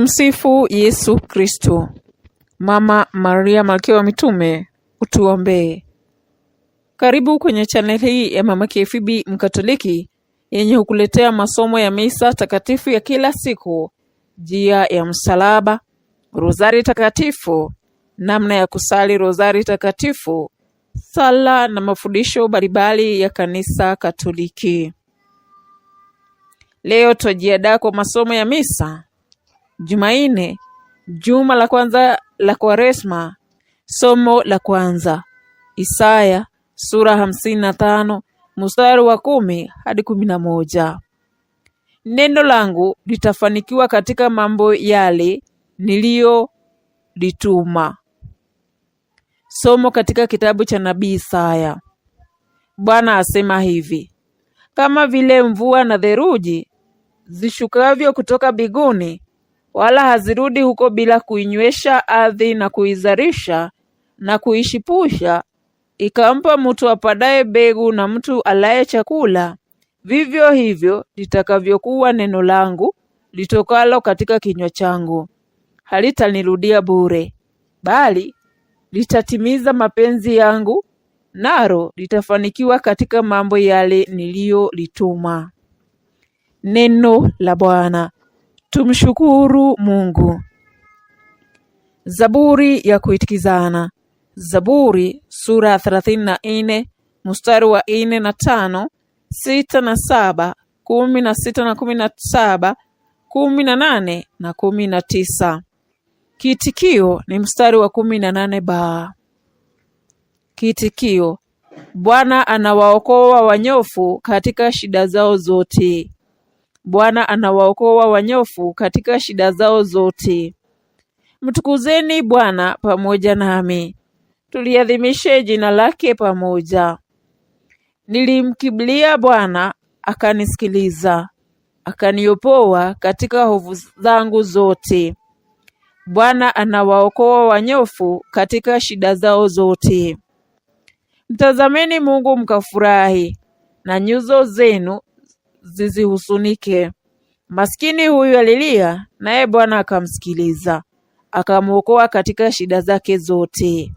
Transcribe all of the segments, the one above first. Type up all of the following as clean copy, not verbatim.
Tumsifu Yesu Kristo. Mama Maria Malkia wa Mitume, utuombee. Karibu kwenye channel hii ya Mama KFB Mkatoliki yenye hukuletea masomo ya misa takatifu ya kila siku, njia ya msalaba, rozari takatifu, namna ya kusali rozari takatifu, sala na mafundisho mbalimbali ya kanisa Katoliki. Leo tujiandaa kwa masomo ya misa Jumanne, juma la kwanza la Kwaresma. Somo la kwanza, Isaya sura 55 mstari wa 10 hadi 11. Neno langu litafanikiwa katika mambo yale niliyolituma. Somo katika kitabu cha nabii Isaya. Bwana asema hivi: kama vile mvua na theluji zishukavyo kutoka mbinguni, wala hazirudi huko bila kuinywesha ardhi na kuizarisha na kuishipusha, ikampa mtu apadaye mbegu na mtu alaye chakula, vivyo hivyo litakavyokuwa neno langu litokalo katika kinywa changu. Halitanirudia bure, bali litatimiza mapenzi yangu, nalo litafanikiwa katika mambo yale niliyolituma. Neno la Bwana. Tumshukuru Mungu. Zaburi ya kuitikizana. Zaburi sura 34 mstari wa 4 na 5, 6 na 7, 16 na 17, 18 na 19. Kiitikio ni mstari wa 18 ba. Kiitikio: Bwana anawaokoa wanyofu katika shida zao zote. Bwana anawaokoa wanyofu katika shida zao zote. Mtukuzeni Bwana pamoja nami, tuliadhimishe jina lake pamoja. Nilimkimbilia Bwana, akanisikiliza, akaniopoa katika hofu zangu zote. Bwana anawaokoa wanyofu katika shida zao zote. Mtazameni Mungu mkafurahi, na nyuso zenu zisihusunike. Maskini huyu alilia, naye Bwana akamsikiliza, akamwokoa katika shida zake zote.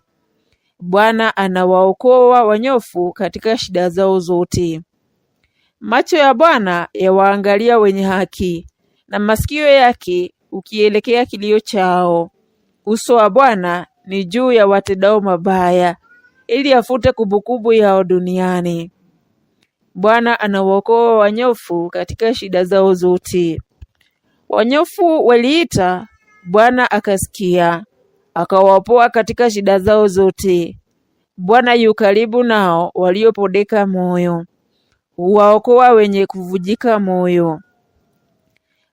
Bwana anawaokoa wanyofu katika shida zao zote. Macho ya Bwana yawaangalia wenye haki, na masikio yake ukielekea kilio chao. Uso wa Bwana ni juu ya watendao mabaya, ili afute kumbukumbu yao duniani. Bwana anawaokoa wanyofu katika shida zao zote. Wanyofu waliita, Bwana akasikia, akawaopoa katika shida zao zote. Bwana yu karibu nao waliopondeka moyo, huwaokoa wenye kuvunjika moyo.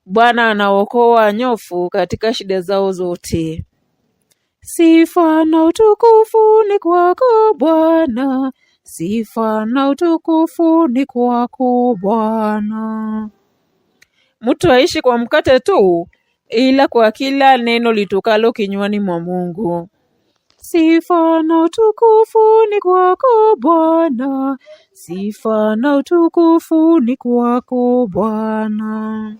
Bwana anawaokoa wanyofu katika shida zao zote. Sifa na utukufu ni kwako Bwana, sifa na utukufu ni kwako Bwana. Mtu aishi kwa mkate tu, ila kwa kila neno litokalo kinywani mwa Mungu. Sifa na utukufu ni kwako Bwana, sifa na utukufu ni kwako Bwana.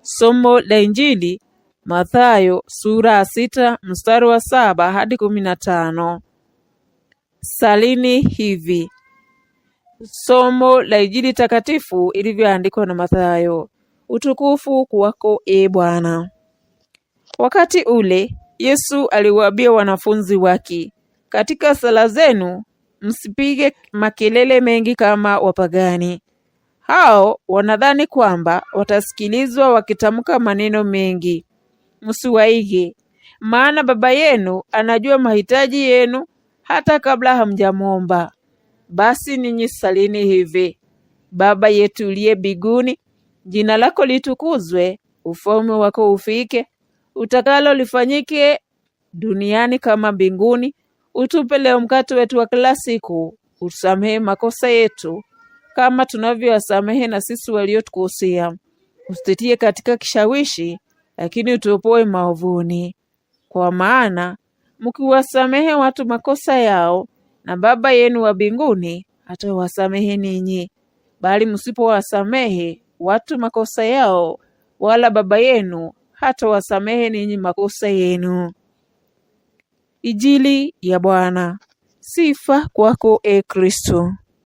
Somo la Injili Mathayo sura 6 mstari wa 7 hadi 15. Salini hivi. Somo la Injili takatifu ilivyoandikwa na Mathayo. Utukufu kwako Bwana. Wakati ule Yesu aliwaambia wanafunzi wake, katika sala zenu msipige makelele mengi kama wapagani. Hao wanadhani kwamba watasikilizwa wakitamka maneno mengi. Msiwaige, maana Baba yenu anajua mahitaji yenu hata kabla hamjamwomba. Basi ninyi salini hivi: Baba yetu uliye mbinguni, jina lako litukuzwe, ufalme wako ufike, utakalo lifanyike duniani kama mbinguni. Utupe leo mkate wetu wa kila siku. Utusamehe makosa yetu kama tunavyowasamehe na sisi waliotukosea. Usitutie katika kishawishi, lakini utuopoe maovuni. Kwa maana mkiwasamehe watu makosa yao, na Baba yenu wa mbinguni atawasamehe ninyi. Bali msipowasamehe watu makosa yao, wala Baba yenu hata wasamehe ninyi makosa yenu. Injili ya Bwana. Sifa kwako, e Kristo.